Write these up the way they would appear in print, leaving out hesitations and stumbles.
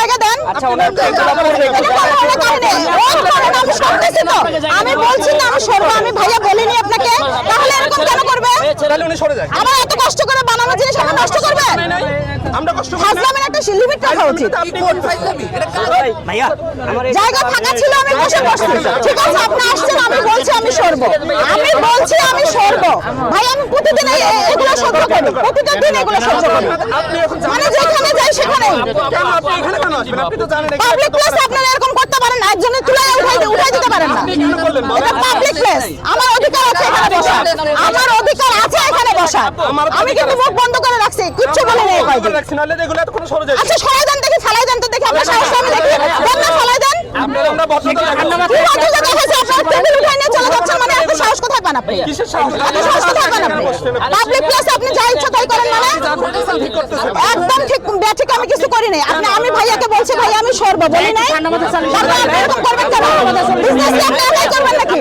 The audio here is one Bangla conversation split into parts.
জায়গা দেন। আমি বলছি না আমি সরবো, আমি ভাইয়া বলিনি আপনাকে, তাহলে এরকম কেন করবে? আবার এত কষ্ট করে বানানো জিনিস আপনি নষ্ট করবেন? হাজলামের একটা লিমিট রাখা উচিত। জায়গা ফাঁকা ছিল, আমি বসে বসছি, ঠিক আছে? আপনি আসছেন, আমি বলছি আমি সরবো, আমি বলছি আমি সরবো। ভাই আমি প্রতিদিন এগুলো সহ্য করি, প্রতিটা দিন এগুলো সহ্য করি, মানে যেখানে যাই সেখানে। পাবলিক প্লেস আপনারা এরকম করতে পারেন না, একজনের তুলে উঠাই দিতে পারেন না। এটা পাবলিক প্লেস, আমার অধিকার আছে এখানে বসার, আমার অধিকার আছে এখানে বসার। আমি কিন্তু মুখ বন্ধ করে রাখছি, কিচ্ছু বলি না। আচ্ছা সরাই দেন দেখি, ফালাই দেন তো দেখি, আপনার সাহস আমি দেখি, দেন না ফালাই দেন। সাহস কোথায় পান আপনি? সাহস কোথায় পান আপনি? পাবলিক প্লেসে আপনি যা ইচ্ছা তাই করেন মানে? একদম ঠিক ব্যাঠিক আমি কিছু করি নাই। আমি ভাইয়াকে বলছি ভাই আমি সরবো, বলি নাই? আপনি এরকম করবেন কেন? বিজনেস কি আপনি একাই করবেন নাকি?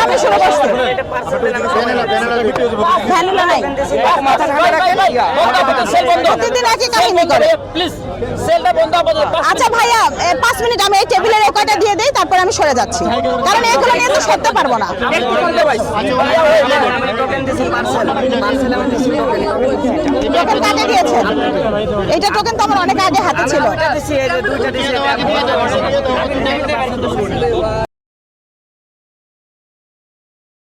আমি শুরু করছি। ভ্যানিলা নাই। প্রতিদিন একই কাহিনী করে। আচ্ছা ভাইয়া 5 মিনিট আমি এই টেবিলের এই কয়টা দিয়ে দেই, তারপর আমি সরে যাচ্ছি, কারণ এগুলো নিয়ে তো সরতে পারবো না। টোকেন কাকে দিয়েছেন? এইটা টোকেন তো আমার অনেক আগে হাতে ছিল।